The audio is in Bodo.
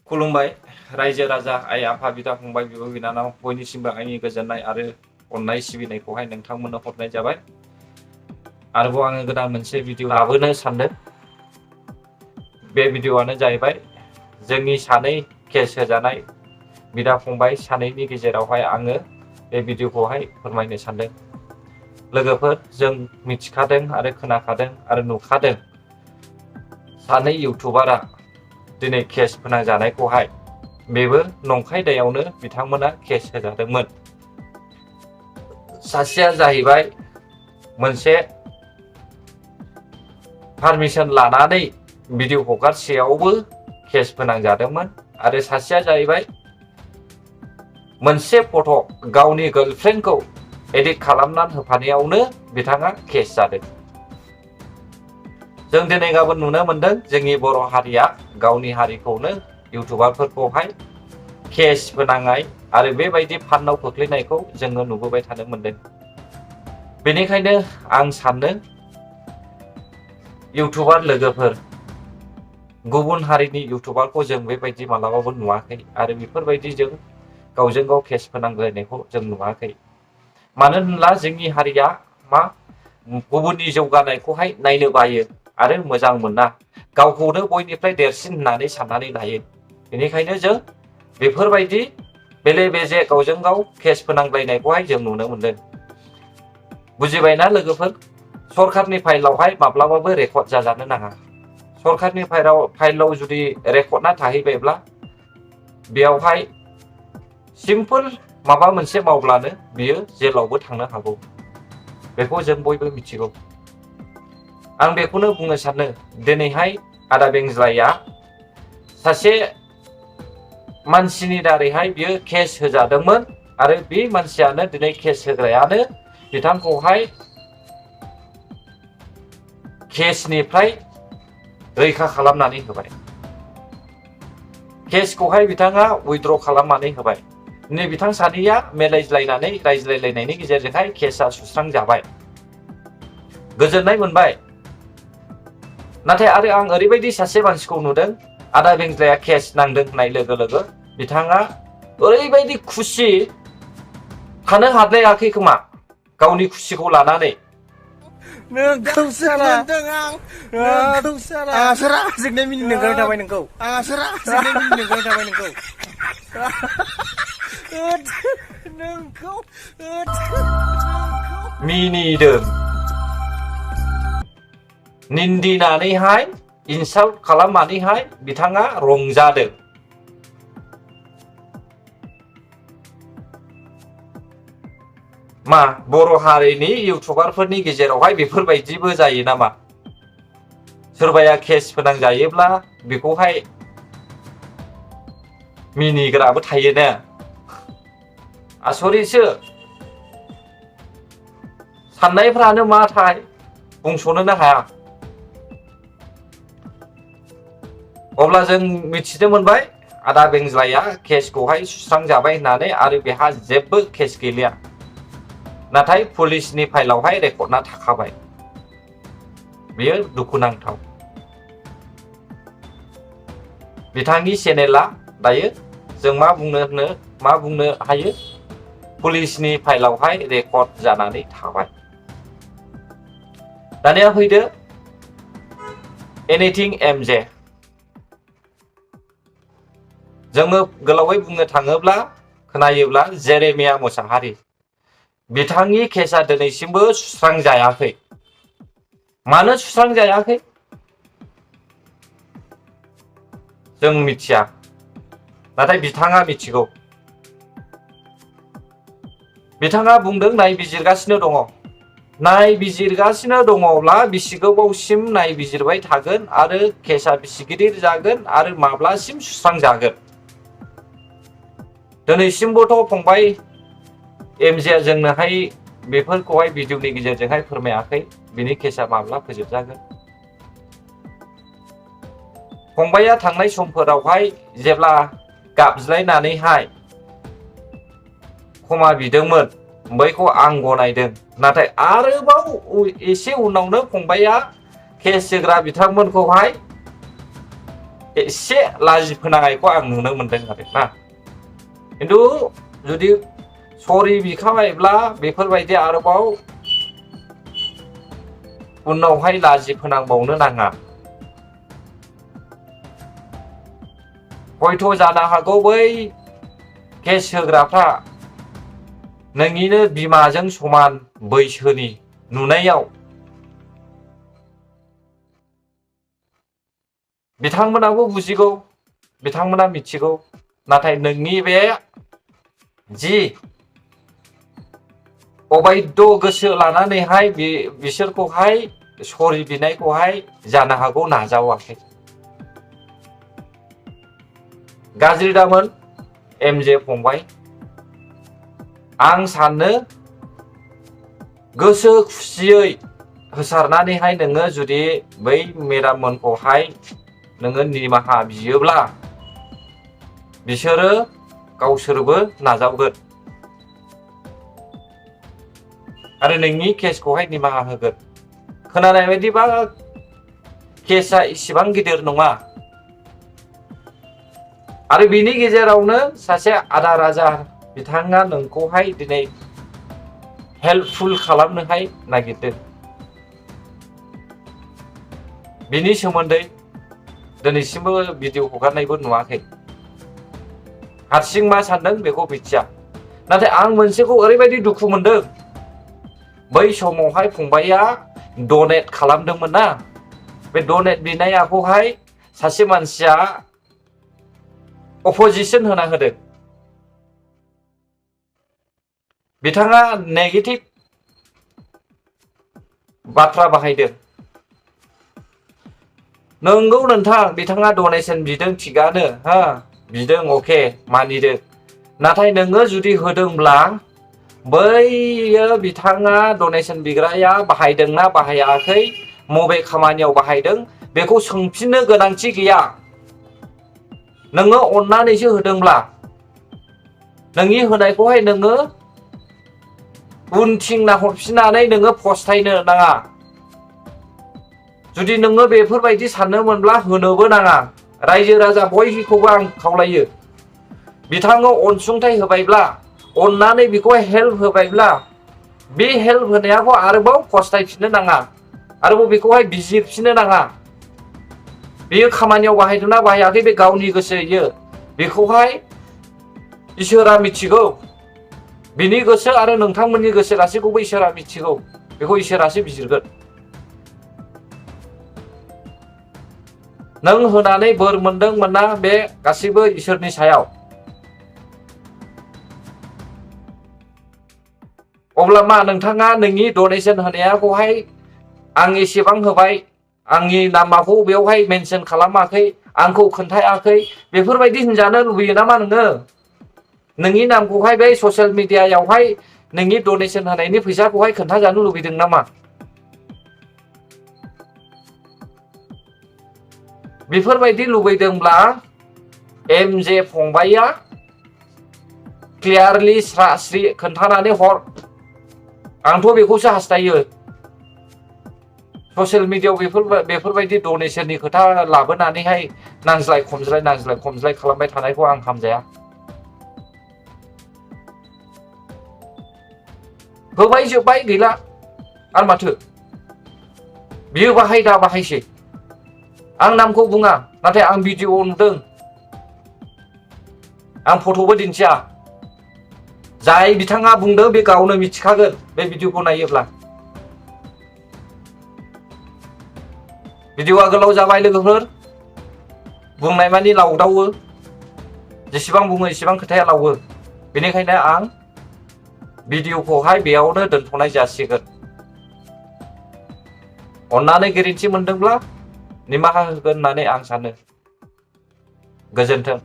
खुलुमबाय रायजो राजा आइ आफा बिदा फंबाय बिब' बिनानाव बयनिसिमबो आंनि गोजोननाय आरो अननाय सिबिनायखौहाय नोंथांमोननो हरनाय जाबाय। आरोबाव आङो गोदान मोनसे भिडिअ लाबोनो सानदों। बे भिडिअआनो जाहैबाय जोंनि सानै केस होजानाय बिदा फंबाय सानैनि गेजेरावहाय आङो बे भिडिअखौहाय फोरमायनो सानदों। लोगोफोर, जों मिथिखादों आरो खोनाखादों आरो नुखादों सानै इउटुबारा दिनै केस फोनांजानायखौहाय। बेबो नंखाय दायावनो बिथांमोना केस होजादोंमोन। सासेया जाहैबाय मोनसे पारमिसन लानानै भिडिअ हगारसेयावबो केस फोनांजादोंमोन आरो सासेया जाहैबाय मोनसे फट' गावनि गार्लफ्रेन्डखौ एडिट खालामनानै होफानायावनो बिथाङा केस जादों। जों दिनै गाबोन नुनो मोनदों जोंनि बर' हारिया गावनि हारिखौनो इउटुबारफोरखौहाय केस फोनांनाय आरो बेबायदि फान्दाव खोख्लैनायखौ जोङो नुबोबाय थानो मोनदों। बेनिखायनो आं सानो इउटुबार लोगोफोर, गुबुन हारिनि इउटुबारखौ जों बेबायदि मालाबाबो नुवाखै आरो बेफोरबायदि जों गावजों गाव केस फोनांलायनायखौ जों नुवाखै। मानो होनब्ला जोंनि हारिया गुबुननि जौगानायखौहाय नायनो बायो आरो मोजां मोना, गावखौनो बयनिफ्राय देरसिन होननानै साननानै लायो। बेनिखायनो जों बेफोरबायदि बेले बेजे गावजों गाव केस फोनांलायनायखौहाय जों नुनो मोनदों। बुजिबायना लोगोफोर? सरखारनि फाइलावहाय माब्लाबाबो रेकर्ड जाजानो नाङा। सरखारनि फाइलाव जुदि रेकर्डआ थाहैबायब्ला बेयावहाय सिम्पोल माबा मोनसे मावब्लानो बियो जेलावबो थांनो हागौ। बेखौ जों बयबो मिथिगौ। आं बेखौनो बुंनो सानो, दिनैहाय आदा बेंज्लाया सासे मानसिनि दारैहाय बियो केस होजादोंमोन आरो बे मानसियानो दिनै केस होग्रायानो बिथांखौहाय केसनिफ्राय रैखा खालामनानै होबाय। केसखौहाय बिथाङा उइथड्र खालामनानै होबाय। दिनै बिथां सानैया मिलायज्लायनानै रायज्लायलायनायनि गेजेरजोंहाय केसआ सुस्रांजाबाय। गोजोननाय मोनबाय। नाथाय आरो आं ओरैबायदि सासे मानसिखौ नुदों, आदा बेंज्लाया केस नांदों होननाय लोगो लोगो बिथाङा ओरैबायदि खुसि थानो हाद्लायाखै खोमा गावनि खुसिखौ लानानै। नोंखौ साला नोंखौ साला आंहासो रागा जोंनाय मिनिनो ओंखारबाय थाबाय नोंखौ। आंहासो रागा जोंनाय मिनिनो ओंखारबाय थाबाय नोंखौ। नोंखौ मिनिदों, निन्दिनानैहाय इनसाल्ट खालामनानैहाय बिथाङा रंजादों। मा बर' हारिनि इउटुबारफोरनि गेजेरावहाय बेफोरबायदिबो जायो नामा? सोरबाया केस फोनांजायोब्ला बेखौहाय मिनिग्राबो थायोना। आसरितसो। साननायफ्रानो माथाय बुंस'नोनो हाया। अब्ला जों मिथिनो मोनबाय आदा बेंज्लाया केसखौहाय सुस्रांजाबाय होननानै आरो बेहा जेबो केस गैलिया। नाथाय पुलिसनि फाइलावहाय रेकर्डआ थाखाबाय। बेयो दुखुनांथाव। बिथांनि चेनेला दायो जों मा बुंनो हायो, पुलिसनि फाइलावहाय रेकर्ड जानानै थाबाय। दानिया फैदो एनिथिं एमजे। जोङो गोलावै बुंनो थाङोब्ला खोनायोब्ला जेरेमिया मुसाहारि, बिथांनि केसआ दिनैसिमबो सुस्रांजायाखै। मानो सुस्रांजायाखै जों मिथिया, नाथाय बिथाङा मिथिगौ। बिथाङा बुंदों नायबिजिरगासिनो दङ। नायबिजिरगासिनो दङब्ला बिसि गोबावसिम नायबिजिरबाय थागोन आरो केसआ बिसि गिदिर जागोन आरो माब्लासिम सुस्रांजागोन? दिनैसिमबोथ' फंबाय एमजेआ जोंनोहाय बेफोरखौहाय भिडिअनि गेजेरजोंहाय फोरमायाखै बिनि केसआ माब्ला फोजोबजागोन। फंबाया थांनाय समफोरावहाय जेब्ला गाबज्लायनानैहाय क्षमा बिदोंमोन, बैखौ आं गनायदों। नाथाय आरोबाव एसे उनावनो फंबाया केस होग्रा बिथांमोनखौहाय एसे लाजि फोनांनायखौ आं नुनो मोनदों आरो ना। खिन्थु जुदि सरि बिखाबायब्ला बेफोरबायदि आरोबाव उनावहाय लाजि फोनांबावनो नाङा। हयथ' जानो हागौ बै केस होग्राफ्रा नोंनिनो बिमाजों समान बैसोनि नुनायाव बिथांमोनाबो बुजिगौ, बिथांमोना मिथिगौ, नाथाय नोंनि बे जि अबायध गोसो लानानैहाय बिसोरखौहाय सरि बिनायखौहाय जानो हागौ नाजावाखै। गाज्रि दामोन एमजे फंबाय, आं सानो गोसो खुसियै होसारनानैहाय नोङो जुदि बै मेडाममोनखौहाय नोङो निमाहा बियोब्ला बिसोरो गावसोरबो नाजावगोन आरो नोंनि केसखौहाय निमाहा होगोन। खोनानाय बायदिबा केसआ इसिबां गिदिर नङा आरो बिनि गेजेरावनो सासे आदा राजा बिथाङा नोंखौहाय दिनै हेल्पफुल खालामनोहाय नागिरदों। बिनि सोमोन्दै दिनैसिमबो भिडिअ हगारनायबो नुवाखै। हारसिं मा सानदों बेखौ मिथिया। नाथाय आं मोनसेखौ ओरैबायदि दुखु मोनदों, बै समावहाय फंबाया डनेट खालामदोंमोन ना, बे डनेट बिनायाखौहाय सासे मानसिया अपोजिसन होना होदों। बिथाङा नेगेटिभ बाथ्रा बाहायदों। नंगौ नोंथां, बिथाङा डनेसन बिदों थिगानो, बिदों अके मानिदों। नाथाय नोङो जुदि होदोंब्ला बैयो बिथाङा डनेसन बिग्राया बाहायदोंना बाहायाखै, मबे खामानियाव बाहायदों बेखौ सोंफिननो गोनांथि गैया। नोङो अननानैसो होदोंब्ला नोंनि होनायखौहाय नोङो उनथिं नाहरफिननानै नोङो फस्थायनो नाङा। जुदि नोङो बेफोरबायदि साननो मोनब्ला होनोबो नाङा। रायजो राजा बयखौबो आं खावलायो, बिथाङा अनसुंथाइ होबायब्ला, अननानै बेखौहाय हेल्प होबायब्ला, बे हेल्प होनायखौ आरोबाव फस्थायफिननो नाङा, आरोबाव बेखौहाय बिजिरफिननो नाङा। बेयो खामानियाव बाहायदोंना बाहायाखै बे गावनि गोसो, बेखौहाय इसोरा मिथिगौ। बिनि गोसो आरो नोंथांमोननि गोसो गासैखौबो इसोरा मिथिगौ। बेखौ इसोरासो बिजिरगोन। नों होनानै बोर मोनदों मोना बे गासैबो इसोरनि सायाव। अब्ला मा नोंथाङा नोंनि डनेसन होनायाखौहाय आं एसेबां होबाय, आंनि नामाखौ बेवहाय मेनसन खालामाखै, आंखौ खोन्थायाखै, बेफोरबायदि होनजानो लुबैयो नामा नोङो? नोंनि नामखौहाय बे ससियेल मिडियायावहाय नोंनि डनेसन होनायनि फैसाखौहाय खोन्थाजानो लुबैदों नामा? बेफोरबायदि लुबैदोंब्ला एमजे फंबाया क्लियारलि स्रा स्रि खोन्थानानै हर। आंथ' बेखौसो हास्थायो। ससियेल मिडियायाव बेफोरबायदि डनेसननि खोथा लाबोनानैहाय नांज्लाय खमज्लाय खालामबाय थानायखौ आं हामजाया। होबाय जोब्बाय गैला आरो माथो। बियो बाहाय दा बाहायसै। आं नामखौ बुङा, नाथाय आं भिडिअ नुदों। आं फट'बो दिन्थिया। जाय बिथाङा बुंदों बे गावनो मिथिखागोन बे भिडिअखौ नायोब्ला। भिडिअआ गोलाव जाबाय लोगोफोर, बुंनाय मानि लावदावो, जेसेबां बुङो एसेबां खोथाया लावो। बेनिखायनो आं भिडिअखौहाय बेयावनो दोनथ'नाय जासिगोन। अननानै गोरोन्थि मोनदोंब्ला निमाहा होगोन होननानै आं सानो। गोजोन्थों।